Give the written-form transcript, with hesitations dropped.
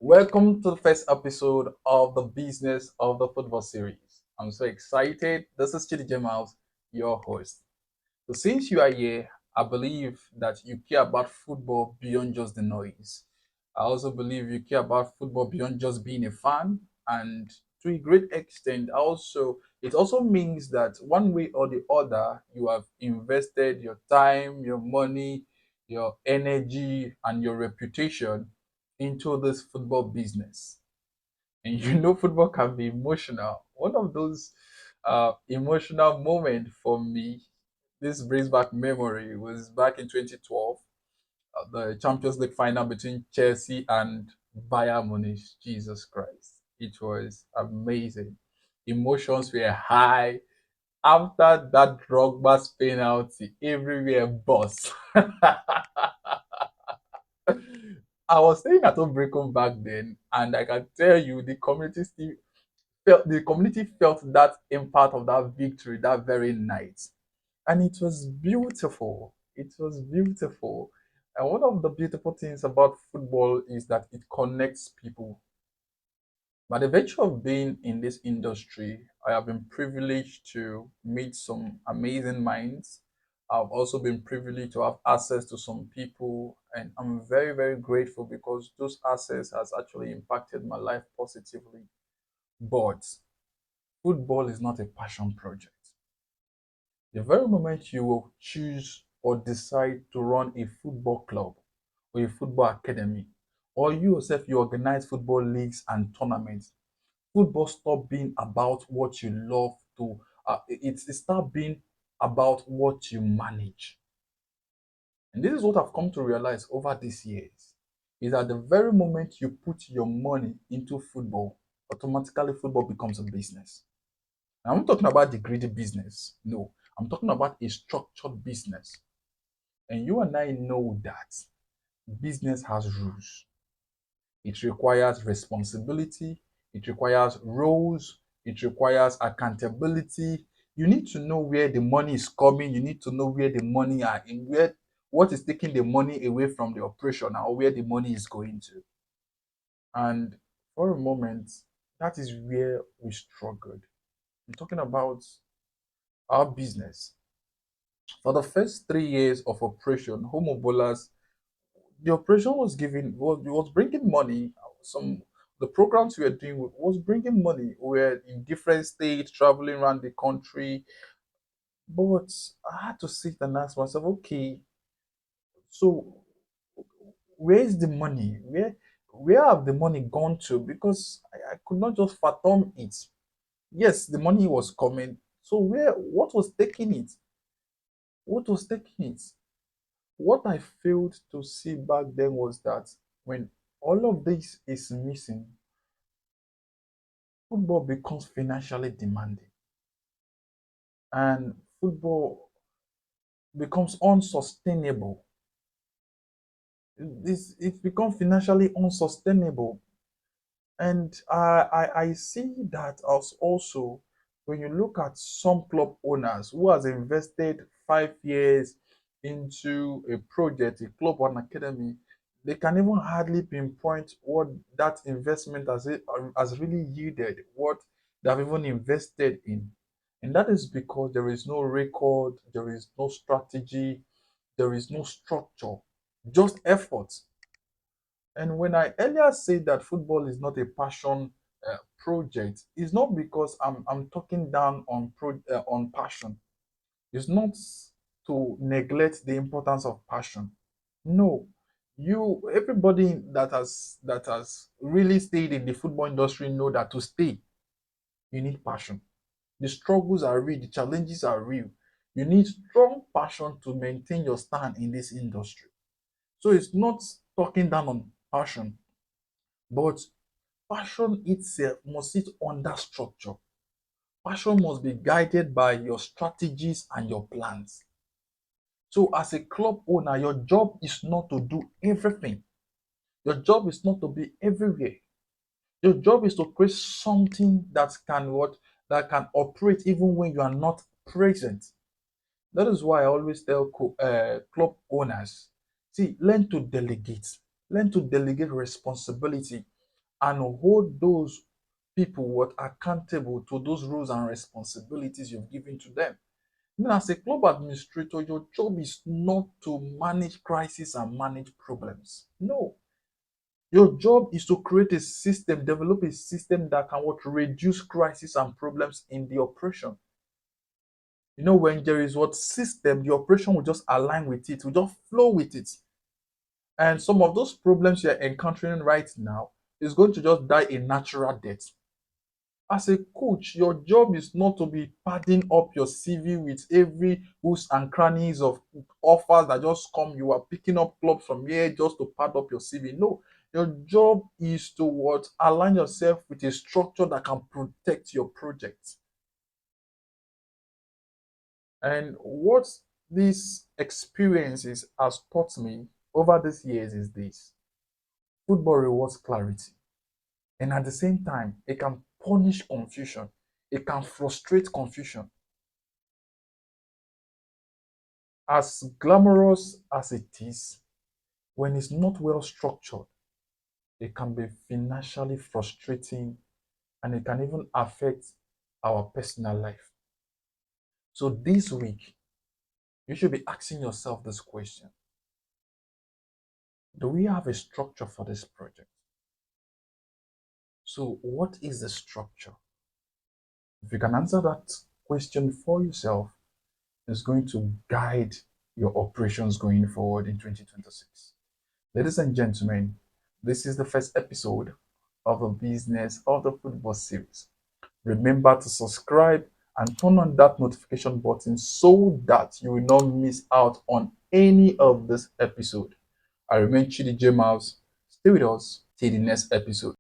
Welcome to the first episode of the Business of the Football series. I'm so excited. This is Chidi Jamal, your host. So, since you are here, I believe that you care about football beyond just the noise. I also believe you care about football beyond just being a fan, and to a great extent, also it also means that one way or the other, you have invested your time, your money, your energy, and your reputation into this football business. And you know, football can be emotional. One of those emotional moments for me, this brings back memory, was back in 2012, the Champions League final between Chelsea and Bayern Munich. Jesus Christ. It was amazing. Emotions were high. After that Drogba's penalty, everywhere bust. I was staying at home Brecon back then, and I can tell you the community felt that impact of that victory that very night. And it was beautiful. It was beautiful. And one of the beautiful things about football is that it connects people. By the virtue of being in this industry, I have been privileged to meet some amazing minds. I've also been privileged to have access to some people, and I'm very, very grateful because those access has actually impacted my life positively. But football is not a passion project. The very moment you will choose or decide to run a football club or a football academy, or you yourself you organize football leagues and tournaments, football stop being about what you love to it start being about what you manage. And this is what I've come to realize over these years is that the very moment you put your money into football, automatically football becomes a business. I'm not talking about the greedy business. No, I'm talking about a structured business. And you and I know that business has rules. It requires responsibility, it requires roles, it requires accountability. You need to know where the money is coming, you need to know where the money are in where what is taking the money away from the operation or where the money is going to. And for a moment, that is where we struggled. I'm talking about our business. For the first 3 years of operation, Homo Bolas, the operation was bringing money. Some the programs we were doing was bringing money. We were in different states, traveling around the country. But I had to sit and ask myself, okay, so where is the money? Where have the money gone to? Because I could not just fathom it. Yes, the money was coming. So what was taking it? What was taking it? What I failed to see back then was that when all of this is missing, football becomes financially demanding and football becomes unsustainable. It becomes financially unsustainable. And I see that as also when you look at some club owners who has invested 5 years into a project, a club or an academy, they can even hardly pinpoint what that investment has really yielded, what they have even invested in. And that is because there is no record, there is no strategy, there is no structure, just effort. And when I earlier said that football is not a passion project, it's not because I'm talking down on passion. It's not to neglect the importance of passion. No, you everybody that has really stayed in the football industry know that to stay you need passion. The struggles are real, the challenges are real. You need strong passion to maintain your stand in this industry. So it's not talking down on passion, but passion itself must sit under structure. Passion must be guided by your strategies and your plans. So, as a club owner, your job is not to do everything. Your job is not to be everywhere. Your job is to create something that can operate even when you are not present. That is why I always tell club owners, see, learn to delegate responsibility. and hold those people what accountable to those roles and responsibilities you've given to them. Then, as a club administrator, your job is not to manage crisis and manage problems. No, your job is to create a system, develop a system that can what reduce crisis and problems in the operation. When there is what system, the operation will just align with it, will just flow with it. And some of those problems you're encountering right now is going to just die a natural death. As a coach, your job is not to be padding up your CV with every hooks and crannies of offers that just come. You are picking up clubs from here just to pad up your CV. No, your job is to what align yourself with a structure that can protect your project. And what this experiences has taught me over these years is this: football rewards clarity, and at the same time, it can punish confusion, it can frustrate confusion. As glamorous as it is, when it's not well structured, it can be financially frustrating and it can even affect our personal life. So, this week, you should be asking yourself this question: do we have a structure for this project? So, what is the structure? If you can answer that question for yourself, it's going to guide your operations going forward in 2026. Ladies and gentlemen, this is the first episode of the Business of the Football series. Remember to subscribe and turn on that notification button so that you will not miss out on any of this episode. I remain Chidi J Mouse. Stay with us till the next episode.